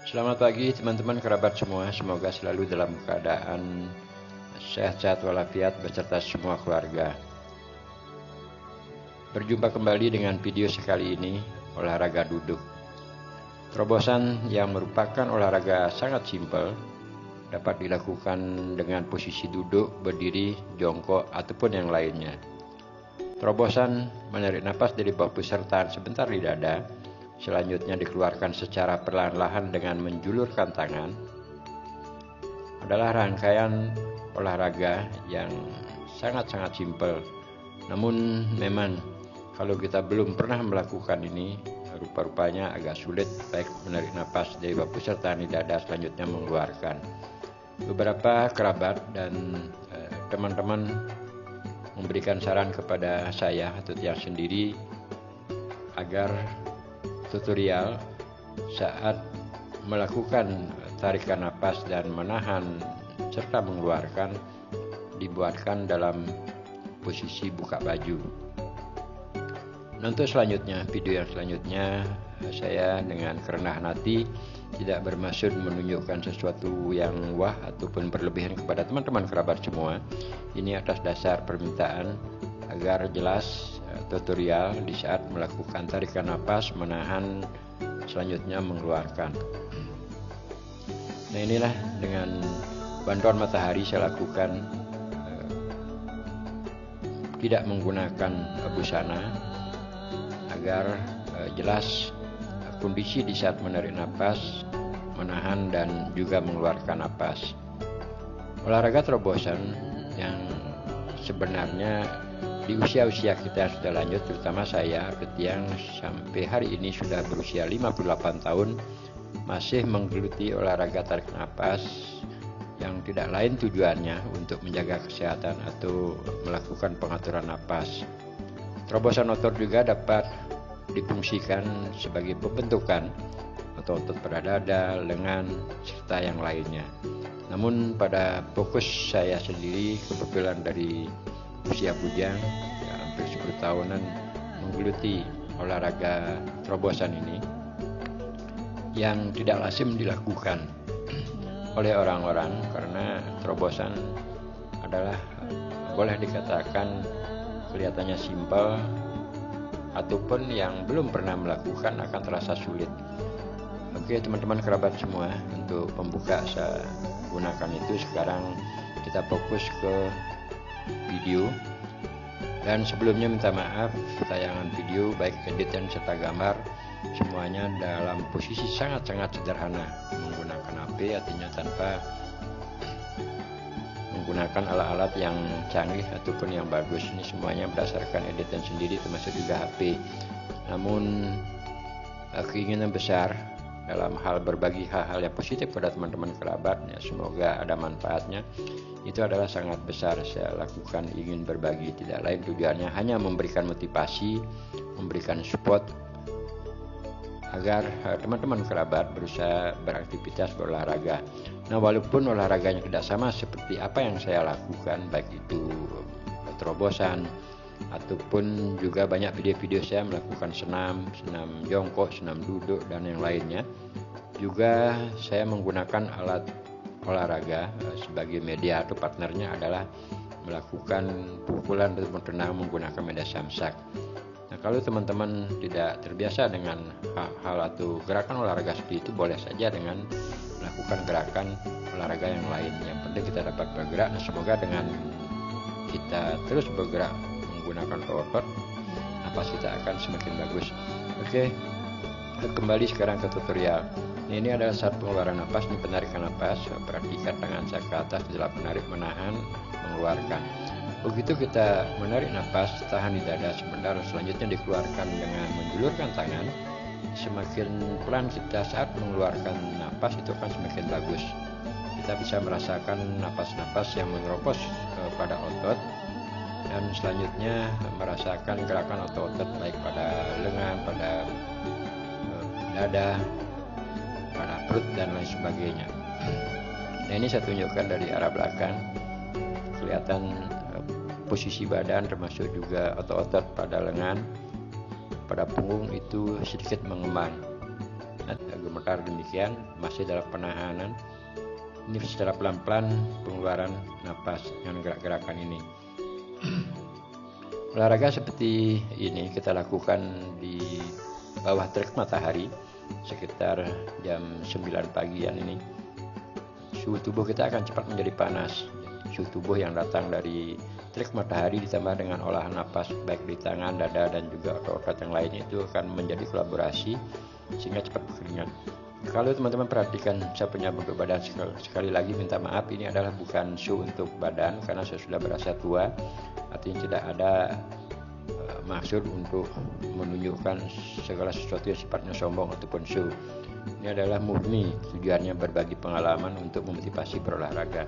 Selamat pagi teman-teman kerabat semua, semoga selalu dalam keadaan sehat-sehat walafiat beserta semua keluarga. Berjumpa kembali dengan video sekali ini, olahraga duduk. Terobosan yang merupakan olahraga sangat simpel, dapat dilakukan dengan posisi duduk, berdiri, jongkok, ataupun yang lainnya. Terobosan menarik napas dari bawah pusat sebentar di dada, selanjutnya dikeluarkan secara perlahan-lahan dengan menjulurkan tangan, adalah rangkaian olahraga yang sangat-sangat simpel. Namun memang kalau kita belum pernah melakukan ini, rupa-rupanya agak sulit, baik menarik napas dari bawah pusat di dada, selanjutnya mengeluarkan. Beberapa kerabat dan teman-teman memberikan saran kepada saya atau tiang sendiri agar tutorial saat melakukan tarikan napas dan menahan serta mengeluarkan dibuatkan dalam posisi buka baju. Untuk selanjutnya, video yang selanjutnya, saya dengan kerendahan hati tidak bermaksud menunjukkan sesuatu yang wah ataupun berlebihan kepada teman-teman kerabat semua. Ini atas dasar permintaan agar jelas tutorial di saat melakukan tarikan napas, menahan, selanjutnya mengeluarkan. Nah, inilah dengan bantuan matahari saya lakukan, tidak menggunakan busana, agar jelas kondisi di saat menarik napas, menahan, dan juga mengeluarkan napas. Olahraga terobosan yang sebenarnya di usia-usia kita sudah lanjut, terutama saya yang sampai hari ini sudah berusia 58 tahun, masih menggeluti olahraga tarik napas yang tidak lain tujuannya untuk menjaga kesehatan atau melakukan pengaturan napas. Terobosan otot juga dapat difungsikan sebagai pembentukan otot pada dada, lengan, serta yang lainnya. Namun pada fokus saya sendiri, kebetulan dari usia bujang, ya, hampir 10 tahunan menggeluti olahraga terobosan ini yang tidak lazim dilakukan oleh orang-orang, karena terobosan adalah boleh dikatakan kelihatannya simpel, ataupun yang belum pernah melakukan akan terasa sulit. Oke teman-teman kerabat semua, untuk pembuka saya gunakan itu. Sekarang kita fokus ke video, dan sebelumnya minta maaf, tayangan video baik editan serta gambar semuanya dalam posisi sangat-sangat sederhana, menggunakan HP, artinya tanpa menggunakan alat-alat yang canggih ataupun yang bagus. Ini semuanya berdasarkan editan sendiri, termasuk juga HP. Namun keinginan besar dalam hal berbagi hal-hal yang positif pada teman-teman kerabat, ya, semoga ada manfaatnya, itu adalah sangat besar. Saya lakukan ingin berbagi, tidak lain tujuannya hanya memberikan motivasi, memberikan support agar teman-teman kerabat berusaha beraktivitas berolahraga. Nah, walaupun olahraganya tidak sama seperti apa yang saya lakukan, baik itu terobosan ataupun juga banyak video-video saya melakukan senam jongkok, senam duduk, dan yang lainnya. Juga saya menggunakan alat olahraga sebagai media atau partnernya adalah melakukan pukulan ataupun tenang menggunakan media samsak. Nah, kalau teman-teman tidak terbiasa dengan hal atau gerakan olahraga seperti itu, boleh saja dengan melakukan gerakan olahraga yang lain. Yang penting kita dapat bergerak. Nah, semoga dengan kita terus bergerak menggunakan otot, napas kita akan semakin bagus. Oke, kembali sekarang ke tutorial. Ini adalah saat pengeluaran napas, ini penarikan napas. Perhatikan tangan saya ke atas dalam menarik, menahan, mengeluarkan. Begitu kita menarik napas, tahan di dada sebentar, selanjutnya dikeluarkan dengan menjulurkan tangan. Semakin pelan kita saat mengeluarkan napas, itu akan semakin bagus. Kita bisa merasakan napas-napas yang menerobos pada otot, dan selanjutnya merasakan gerakan otot-otot baik pada lengan, pada dada, pada perut, dan lain sebagainya. Nah, ini saya tunjukkan dari arah belakang, kelihatan posisi badan termasuk juga otot-otot pada lengan, pada punggung itu sedikit mengembang. gemetar demikian, masih dalam penahanan. Ini secara pelan-pelan pengeluaran napas dengan gerak-gerakan ini. Olahraga seperti ini kita lakukan di bawah terik matahari sekitar jam 9 pagian ini. Suhu tubuh kita akan cepat menjadi panas. Suhu tubuh yang datang dari terik matahari ditambah dengan olahan napas baik di tangan, dada, dan juga otot-otot yang lainnya itu akan menjadi kolaborasi sehingga cepat berkeringat. Kalau teman-teman perhatikan saya punya bentuk badan, sekali lagi minta maaf, ini adalah bukan show untuk badan karena saya sudah berasa tua, artinya tidak ada maksud untuk menunjukkan segala sesuatu yang sifatnya sombong ataupun show. Ini adalah murni tujuannya berbagi pengalaman untuk memotivasi berolahraga.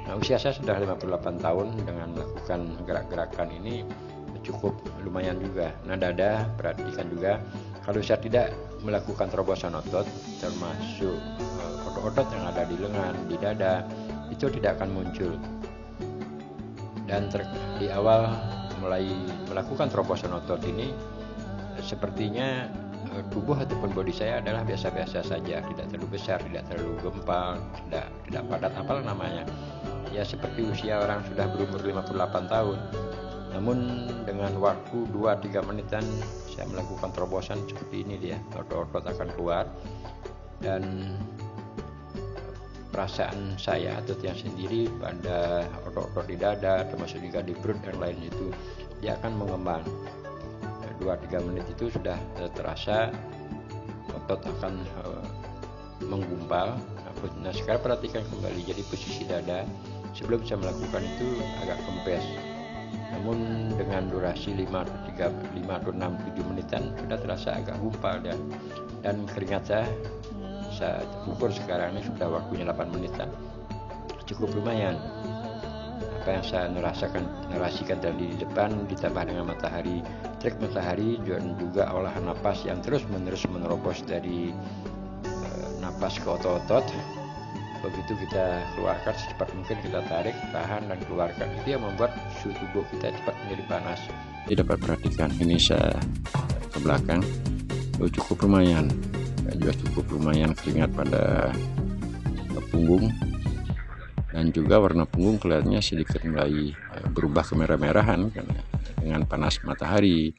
Nah, usia saya sudah 58 tahun, dengan melakukan gerak-gerakan ini cukup lumayan juga. Nah, dada perhatikan juga, kalau saya tidak melakukan terobosan otot termasuk otot-otot yang ada di lengan, di dada, itu tidak akan muncul. Dan di awal mulai melakukan terobosan otot ini sepertinya tubuh ataupun bodi saya adalah biasa-biasa saja, tidak terlalu besar, tidak terlalu gempal, tidak padat, apalah namanya. Ya seperti usia orang sudah berumur 58 tahun. Namun dengan waktu 2-3 menitan saya melakukan terobosan seperti ini, dia otot-otot akan keluar, dan perasaan saya atau yang sendiri pada otot-otot di dada termasuk juga di perut dan lain itu dia akan mengembang. 2-3 menit itu sudah terasa otot akan menggumpal. Nah, sekarang perhatikan kembali, jadi posisi dada sebelum saya melakukan itu agak kempes, namun dengan durasi 5 atau 6-7 menitan sudah terasa agak gumpal, dan keringat saya ukur sekarang ini sudah waktunya 8 menitan, cukup lumayan. Apa yang saya narasikan tadi di depan ditambah dengan terik matahari dan juga olahan napas yang terus-menerus menerobos dari napas ke otot-otot. Begitu kita keluarkan, secepat mungkin kita tarik, tahan, dan keluarkan. Itu yang membuat suhu tubuh kita cepat menjadi panas. Jadi dapat perhatikan, ini saya ke belakang, cukup lumayan, juga cukup lumayan keringat pada punggung, dan juga warna punggung kelihatannya sedikit mulai berubah kemerah-merahan dengan panas matahari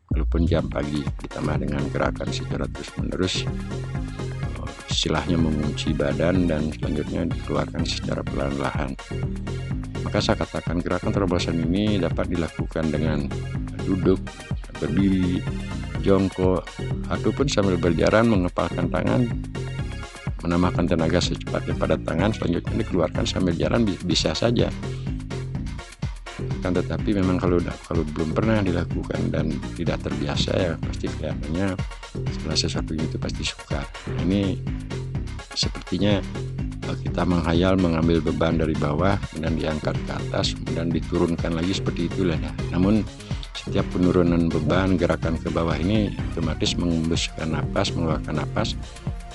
walaupun jam pagi, ditambah dengan gerakan secara terus-menerus, istilahnya mengunci badan dan selanjutnya dikeluarkan secara perlahan-lahan. Maka saya katakan gerakan terobosan ini dapat dilakukan dengan duduk, berdiri, jongkok, ataupun sambil berjalan mengepalkan tangan, menambahkan tenaga secepatnya pada tangan, selanjutnya dikeluarkan sambil jalan bisa saja. Kan tetapi memang kalau belum pernah dilakukan dan tidak terbiasa, ya pasti kelihatannya setelah sesuatu itu pasti sukar. Ini sepertinya kita menghayal mengambil beban dari bawah dan diangkat ke atas dan diturunkan lagi seperti itulah ya. Namun setiap penurunan beban, gerakan ke bawah ini otomatis mengembuskan napas, mengeluarkan napas,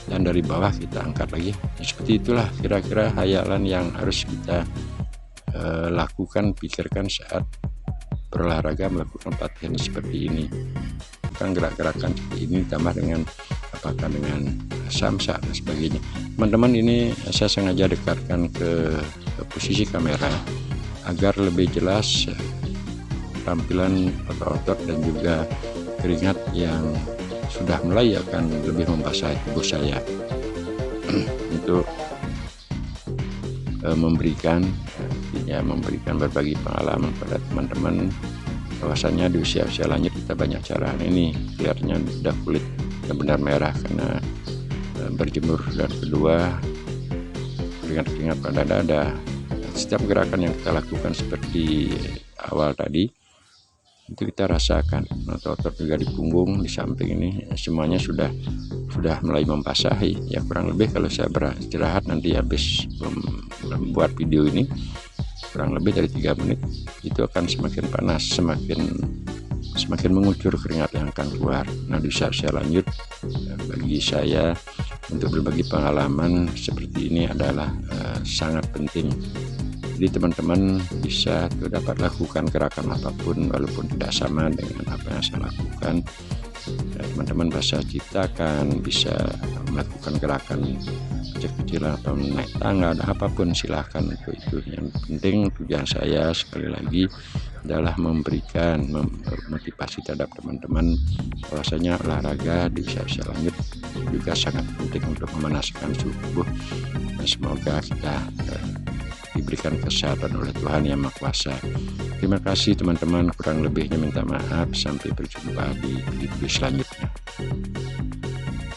dan dari bawah kita angkat lagi. Seperti itulah kira-kira hayalan yang harus kita lakukan, pikirkan saat berolahraga, melakukan latihan seperti ini. Bukan gerak-gerakan seperti ini tambah dengan apakah dengan samsa dan sebagainya. Teman-teman, ini saya sengaja dekatkan ke posisi kamera agar lebih jelas tampilan otot-otot dan juga keringat yang sudah mulai akan lebih membasahi tubuh saya untuk memberikan berbagi pengalaman pada teman-teman bahwasannya di usia-usia lanjut kita banyak cara. Ini kelihatannya sudah kulit benar-benar merah karena berjemur, dan kedua keringat-keringat pada dada. Setiap gerakan yang kita lakukan seperti awal tadi itu kita rasakan otot-otot juga di punggung, di samping ini semuanya sudah mulai membasahi. Ya kurang lebih kalau saya beristirahat nanti habis membuat video ini kurang lebih dari 3 menit itu akan semakin panas, semakin mengucur keringat yang akan keluar. Nah, di saat saya lanjut, bagi saya untuk berbagi pengalaman seperti ini adalah sangat penting. Jadi teman-teman dapat lakukan gerakan apapun walaupun tidak sama dengan apa yang saya lakukan, teman-teman bisa ciptakan, bisa melakukan gerakan kecil-kecilan atau naik tangga, ada apapun silahkan untuk itu. Yang penting tujuan saya sekali lagi adalah memberikan motivasi terhadap teman-teman bahwasanya olahraga di usia lanjut juga sangat penting untuk memanaskan tubuh, dan semoga kita diberikan kesehatan oleh Tuhan Yang Maha Kuasa. Terima kasih teman-teman, kurang lebihnya minta maaf. Sampai berjumpa di video selanjutnya.